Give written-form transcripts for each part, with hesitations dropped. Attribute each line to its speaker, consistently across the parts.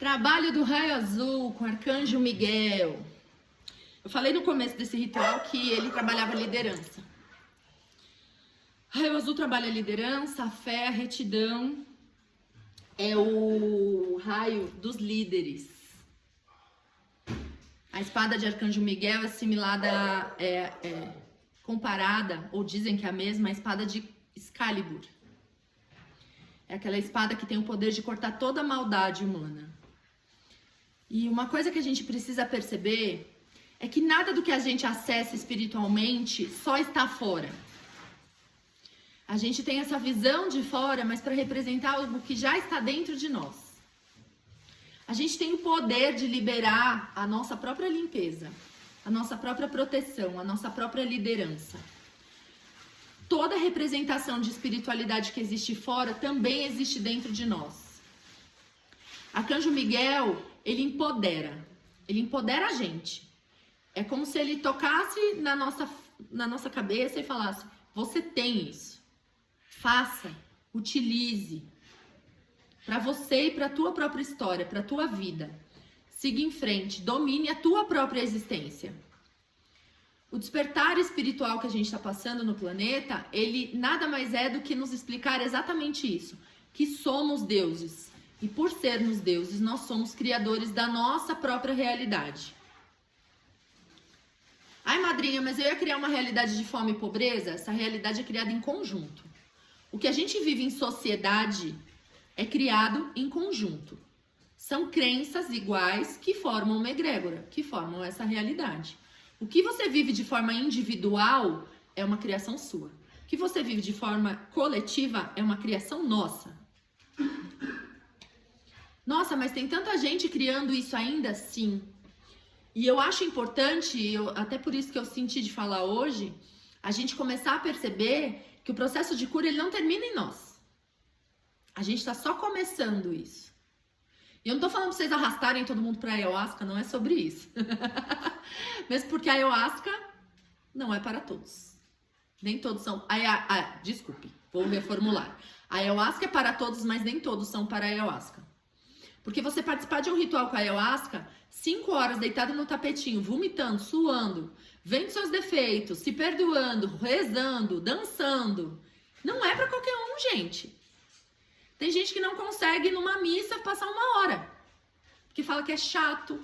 Speaker 1: Trabalho do raio azul com Arcanjo Miguel. Eu falei no começo desse ritual que ele trabalhava liderança. Raio azul trabalha a liderança, a fé, a retidão. É o raio dos líderes. A espada de Arcanjo Miguel é assimilada, comparada, ou dizem que é a mesma, a espada de Excalibur. É aquela espada que tem o poder de cortar toda a maldade humana. E uma coisa que a gente precisa perceber é que nada do que a gente acessa espiritualmente só está fora. A gente tem essa visão de fora, mas para representar algo que já está dentro de nós. A gente tem o poder de liberar a nossa própria limpeza, a nossa própria proteção, a nossa própria liderança. Toda representação de espiritualidade que existe fora também existe dentro de nós. Arcanjo Miguel, ele empodera a gente. É como se ele tocasse na nossa cabeça e falasse: você tem isso, faça, utilize, para você e para a tua própria história, para a tua vida. Siga em frente, domine a tua própria existência. O despertar espiritual que a gente está passando no planeta, ele nada mais é do que nos explicar exatamente isso, que somos deuses. E por sermos deuses, nós somos criadores da nossa própria realidade. Ai, madrinha, mas eu ia criar uma realidade de fome e pobreza? Essa realidade é criada em conjunto. O que a gente vive em sociedade é criado em conjunto. São crenças iguais que formam uma egrégora, que formam essa realidade. O que você vive de forma individual é uma criação sua. O que você vive de forma coletiva é uma criação nossa. Nossa, mas tem tanta gente criando isso ainda? Sim. E eu acho importante, até por isso que eu senti de falar hoje, a gente começar a perceber que o processo de cura ele não termina em nós. A gente está só começando isso. E eu não tô falando pra vocês arrastarem todo mundo pra ayahuasca, não é sobre isso. Mesmo porque a ayahuasca não é para todos. Nem todos são... Desculpe, vou reformular. A ayahuasca é para todos, mas nem todos são para a ayahuasca. Porque você participar de um ritual com a ayahuasca, 5 horas deitado no tapetinho, vomitando, suando, vendo seus defeitos, se perdoando, rezando, dançando, não é para qualquer um, gente. Tem gente que não consegue numa missa passar 1 hora, porque fala que é chato.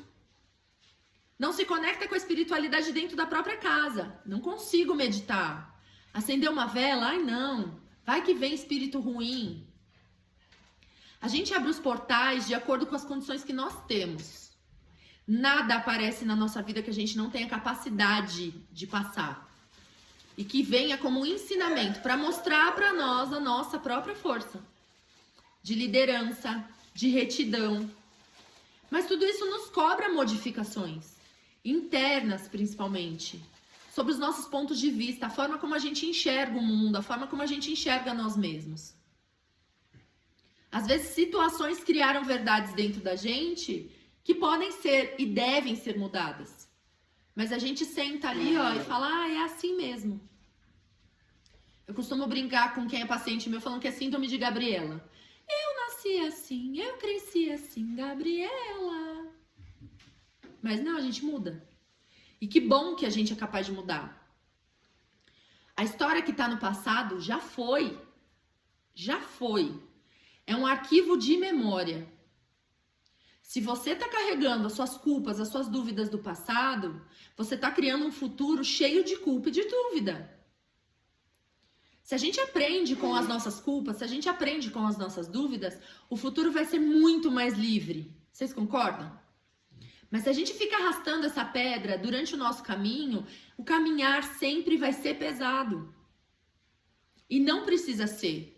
Speaker 1: Não se conecta com a espiritualidade dentro da própria casa. Não consigo meditar. Acender uma vela? Ai, não. Vai que vem espírito ruim. A gente abre os portais de acordo com as condições que nós temos. Nada aparece na nossa vida que a gente não tenha capacidade de passar. E que venha como um ensinamento para mostrar para nós a nossa própria força. De liderança, de retidão. Mas tudo isso nos cobra modificações. Internas, principalmente. Sobre os nossos pontos de vista, a forma como a gente enxerga o mundo, a forma como a gente enxerga nós mesmos. Às vezes, situações criaram verdades dentro da gente que podem ser e devem ser mudadas. Mas a gente senta ali, ó, e fala, é assim mesmo. Eu costumo brincar com quem é paciente meu falando que é síndrome de Gabriela. Eu nasci assim, eu cresci assim, Gabriela. Mas não, a gente muda. E que bom que a gente é capaz de mudar. A história que tá no passado já foi. Já foi. É um arquivo de memória. Se você tá carregando as suas culpas, as suas dúvidas do passado, você tá criando um futuro cheio de culpa e de dúvida. Se a gente aprende com as nossas culpas, se a gente aprende com as nossas dúvidas, o futuro vai ser muito mais livre. Vocês concordam? Mas se a gente fica arrastando essa pedra durante o nosso caminho, o caminhar sempre vai ser pesado. E não precisa ser.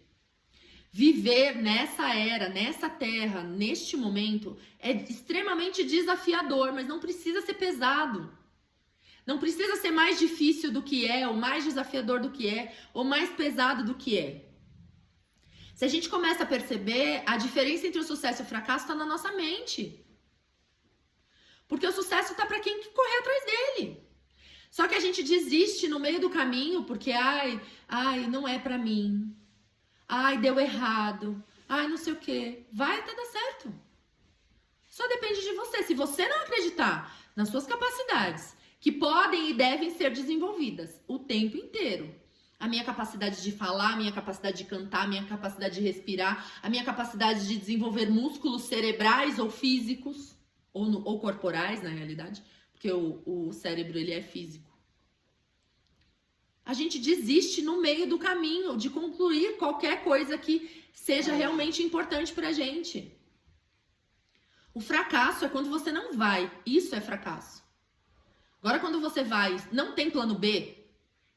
Speaker 1: Viver nessa era, nessa terra, neste momento, é extremamente desafiador, mas não precisa ser pesado. Não precisa ser mais difícil do que é, ou mais desafiador do que é, ou mais pesado do que é. Se a gente começa a perceber, a diferença entre o sucesso e o fracasso está na nossa mente. Porque o sucesso está para quem correr atrás dele. Só que a gente desiste no meio do caminho porque, não é para mim. Ai, deu errado. Ai, não sei o quê. Vai até dar certo. Só depende de você. Se você não acreditar nas suas capacidades, que podem e devem ser desenvolvidas o tempo inteiro, a minha capacidade de falar, a minha capacidade de cantar, a minha capacidade de respirar, a minha capacidade de desenvolver músculos cerebrais ou físicos, ou corporais, na realidade, porque o cérebro, ele é físico. A gente desiste no meio do caminho de concluir qualquer coisa que seja realmente importante pra gente. O fracasso é quando você não vai. Isso é fracasso. Agora, quando você vai, não tem plano B,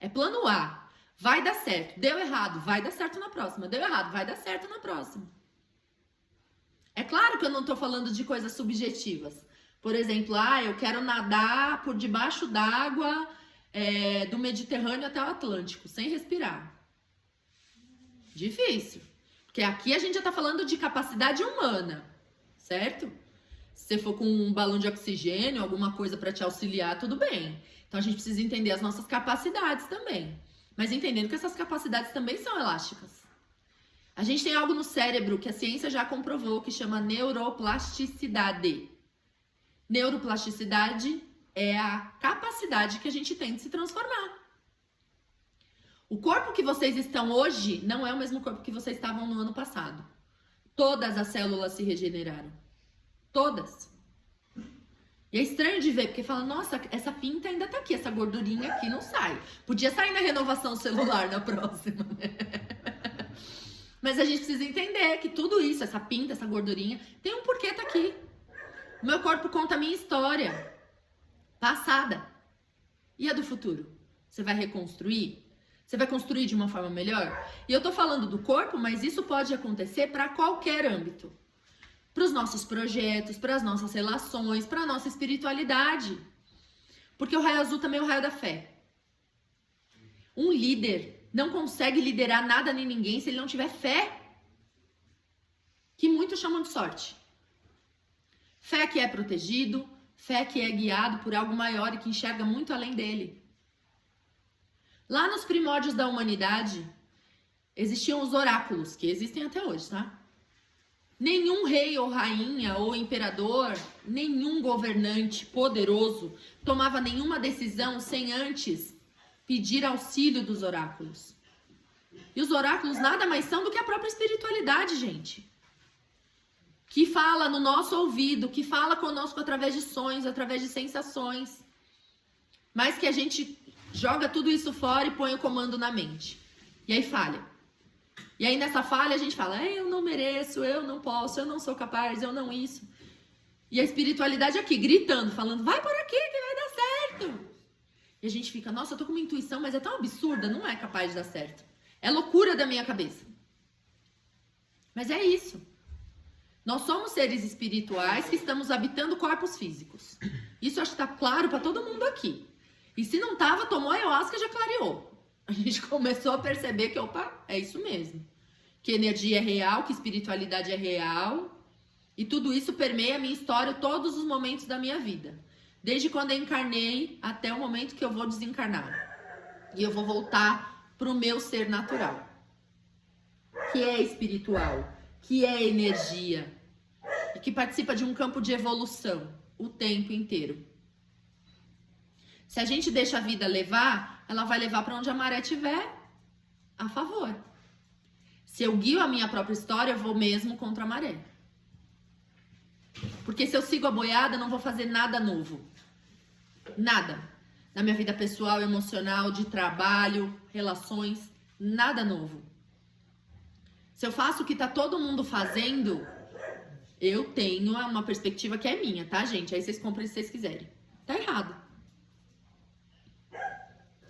Speaker 1: é plano A. Vai dar certo. Deu errado, vai dar certo na próxima. Deu errado, vai dar certo na próxima. É claro que eu não tô falando de coisas subjetivas. Por exemplo, eu quero nadar por debaixo d'água, do Mediterrâneo até o Atlântico, sem respirar. Difícil. Porque aqui a gente já tá falando de capacidade humana, certo? Se você for com um balão de oxigênio, alguma coisa para te auxiliar, tudo bem. Então a gente precisa entender as nossas capacidades também. Mas entendendo que essas capacidades também são elásticas. A gente tem algo no cérebro que a ciência já comprovou que chama neuroplasticidade. Neuroplasticidade é a capacidade que a gente tem de se transformar. O corpo que vocês estão hoje não é o mesmo corpo que vocês estavam no ano passado. Todas as células se regeneraram. Todas. E é estranho de ver, porque fala, nossa, essa pinta ainda tá aqui, essa gordurinha aqui não sai. Podia sair na renovação celular na próxima, né? Mas a gente precisa entender que tudo isso, essa pinta, essa gordurinha, tem um porquê tá aqui. O meu corpo conta a minha história passada. E a do futuro? Você vai reconstruir? Você vai construir de uma forma melhor? E eu tô falando do corpo, mas isso pode acontecer para qualquer âmbito. Para os nossos projetos, para as nossas relações, para a nossa espiritualidade. Porque o raio azul também é o raio da fé. Um líder não consegue liderar nada nem ninguém se ele não tiver fé. Que muitos chamam de sorte. Fé que é protegido, fé que é guiado por algo maior e que enxerga muito além dele. Lá nos primórdios da humanidade, existiam os oráculos, que existem até hoje, tá? Nenhum rei ou rainha ou imperador, nenhum governante poderoso tomava nenhuma decisão sem antes pedir auxílio dos oráculos. E os oráculos nada mais são do que a própria espiritualidade, gente. Que fala no nosso ouvido, que fala conosco através de sonhos, através de sensações. Mas que a gente joga tudo isso fora e põe o comando na mente. E aí falha. E aí nessa falha a gente fala, eu não mereço, eu não posso, eu não sou capaz, eu não isso. E a espiritualidade aqui, gritando, falando, vai por aqui que vai dar certo. E a gente fica, nossa, eu tô com uma intuição, mas é tão absurda, não é capaz de dar certo. É loucura da minha cabeça. Mas é isso. Nós somos seres espirituais que estamos habitando corpos físicos. Isso acho que tá claro pra todo mundo aqui. E se não tava, tomou ayahuasca e já clareou. A gente começou a perceber que, opa, é isso mesmo. Que energia é real, que espiritualidade é real. E tudo isso permeia a minha história todos os momentos da minha vida. Desde quando eu encarnei até o momento que eu vou desencarnar. E eu vou voltar pro meu ser natural. Que é espiritual, que é energia. E que participa de um campo de evolução o tempo inteiro. Se a gente deixa a vida levar, ela vai levar para onde a maré estiver a favor. Se eu guio a minha própria história, eu vou mesmo contra a maré. Porque se eu sigo a boiada, eu não vou fazer nada novo. Nada. Na minha vida pessoal, emocional, de trabalho, relações, nada novo. Se eu faço o que tá todo mundo fazendo, eu tenho uma perspectiva que é minha, tá, gente? Aí vocês comprem se vocês quiserem. Tá errado.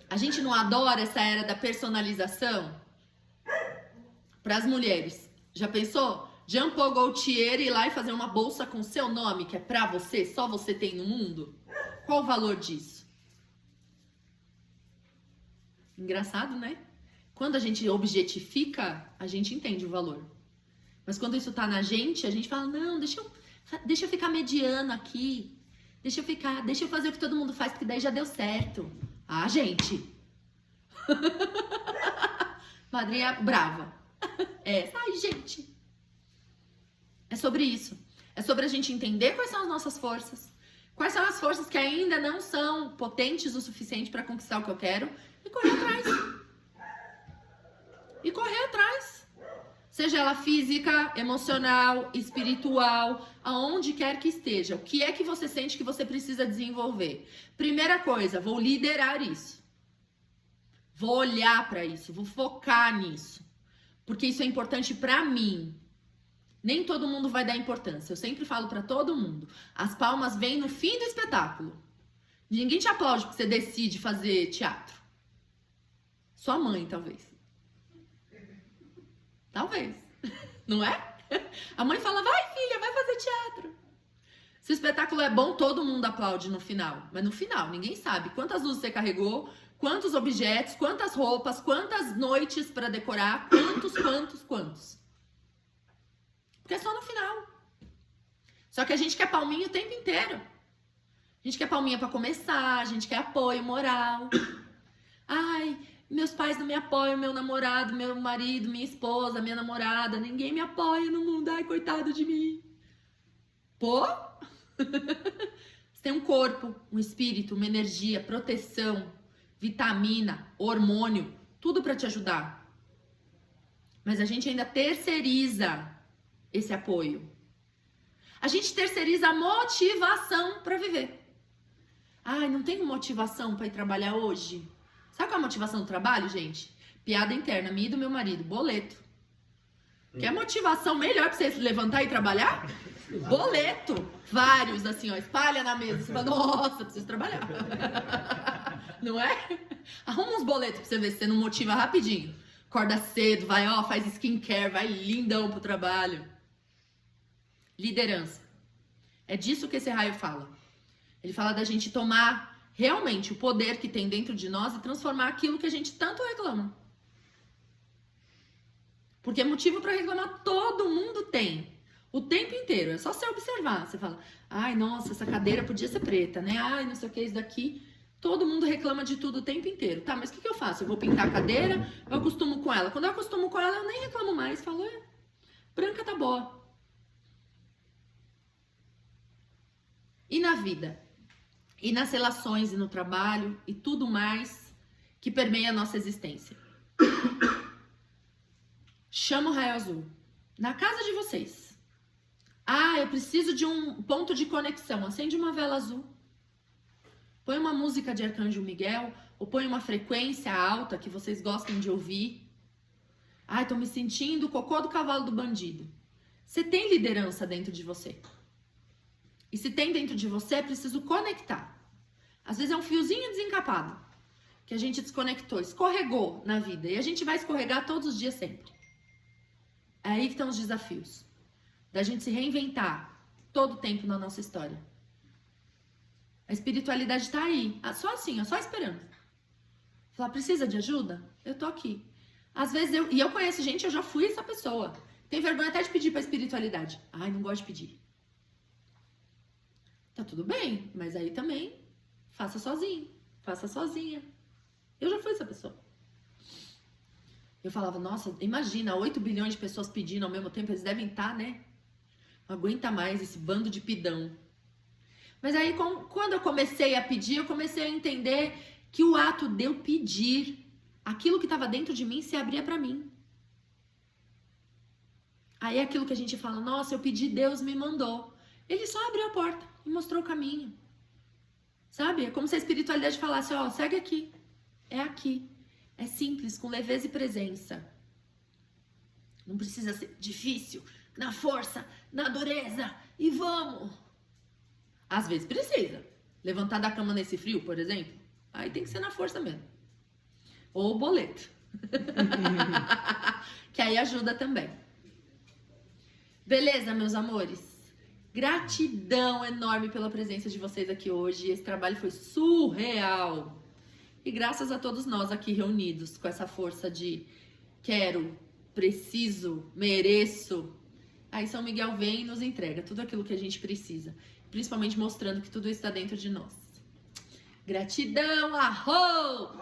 Speaker 1: A gente não adora essa era da personalização? Para as mulheres. Já pensou? Jean Paul Gaultier ir lá e fazer uma bolsa com seu nome, que é pra você, só você tem no mundo? Qual o valor disso? Engraçado, né? Quando a gente objetifica, a gente entende o valor. Mas quando isso tá na gente, a gente fala, não, deixa eu ficar mediano aqui. Deixa eu fazer o que todo mundo faz, porque daí já deu certo. Ah, gente. Madrinha brava. Ai, gente. É sobre isso. É sobre a gente entender quais são as nossas forças, quais são as forças que ainda não são potentes o suficiente para conquistar o que eu quero e correr atrás. E correr atrás. Seja ela física, emocional, espiritual, aonde quer que esteja. O que é que você sente que você precisa desenvolver? Primeira coisa, vou liderar isso. Vou olhar para isso, vou focar nisso. Porque isso é importante para mim. Nem todo mundo vai dar importância. Eu sempre falo para todo mundo. As palmas vêm no fim do espetáculo. Ninguém te aplaude porque você decide fazer teatro. Sua mãe, talvez. Talvez. Não é? A mãe fala, vai filha, vai fazer teatro. Se o espetáculo é bom, todo mundo aplaude no final. Mas no final, ninguém sabe quantas luzes você carregou, quantos objetos, quantas roupas, quantas noites para decorar, quantos. Porque é só no final. Só que a gente quer palminha o tempo inteiro. A gente quer palminha para começar, a gente quer apoio moral. Ai, meus pais não me apoiam, meu namorado, meu marido, minha esposa, minha namorada, ninguém me apoia no mundo, ai, coitado de mim. Pô? Você tem um corpo, um espírito, uma energia, proteção, vitamina, hormônio, tudo para te ajudar. Mas a gente ainda terceiriza esse apoio. A gente terceiriza a motivação para viver. Ai, não tenho motivação para ir trabalhar hoje. Sabe qual é a motivação do trabalho, gente? Piada interna, minha e do meu marido, boleto. Quer motivação melhor pra você se levantar e trabalhar? Boleto. Vários, assim, ó, espalha na mesa. Você fala, nossa, preciso trabalhar. Não é? Arruma uns boletos pra você ver se você não motiva rapidinho. Acorda cedo, vai, ó, faz skincare, vai lindão pro trabalho. Liderança. É disso que esse raio fala. Ele fala da gente tomar realmente o poder que tem dentro de nós e transformar aquilo que a gente tanto reclama. Porque motivo para reclamar todo mundo tem. O tempo inteiro. É só você observar. Você fala, ai, nossa, essa cadeira podia ser preta, né? Ai, não sei o que, isso daqui. Todo mundo reclama de tudo o tempo inteiro. Tá, mas o que eu faço? Eu vou pintar a cadeira, eu acostumo com ela. Quando eu acostumo com ela, eu nem reclamo mais. Falo, branca tá boa. E na vida? E nas relações, e no trabalho, e tudo mais que permeia a nossa existência. Chama o raio azul. Na casa de vocês. Ah, eu preciso de um ponto de conexão. Acende uma vela azul. Põe uma música de Arcanjo Miguel, ou põe uma frequência alta que vocês gostem de ouvir. Ai, tô me sentindo o cocô do cavalo do bandido. Você tem liderança dentro de você. E se tem dentro de você, é preciso conectar. Às vezes é um fiozinho desencapado, que a gente desconectou, escorregou na vida. E a gente vai escorregar todos os dias sempre. É aí que estão os desafios. Da gente se reinventar todo o tempo na nossa história. A espiritualidade está aí, só assim, só esperando. Falar, precisa de ajuda? Eu tô aqui. Às vezes eu conheço gente, eu já fui essa pessoa. Tem vergonha até de pedir pra espiritualidade. Ai, não gosto de pedir. Tá tudo bem, mas aí também faça sozinho, faça sozinha. Eu já fui essa pessoa. Eu falava, nossa, imagina, 8 bilhões de pessoas pedindo ao mesmo tempo, eles devem estar, né? Não aguenta mais esse bando de pidão. Mas aí, quando eu comecei a pedir, eu comecei a entender que o ato de eu pedir, aquilo que estava dentro de mim se abria para mim. Aí é aquilo que a gente fala, nossa, eu pedi, Deus me mandou. Ele só abriu a porta e mostrou o caminho. Sabe? É como se a espiritualidade falasse, ó, segue aqui. É aqui. É simples, com leveza e presença. Não precisa ser difícil, na força, na dureza. E vamos! Às vezes precisa. Levantar da cama nesse frio, por exemplo. Aí tem que ser na força mesmo. Ou o boleto. Que aí ajuda também. Beleza, meus amores? Gratidão enorme pela presença de vocês aqui hoje. Esse trabalho foi surreal. E graças a todos nós aqui reunidos com essa força de quero, preciso, mereço. Aí São Miguel vem e nos entrega tudo aquilo que a gente precisa. Principalmente mostrando que tudo isso está dentro de nós. Gratidão, arro!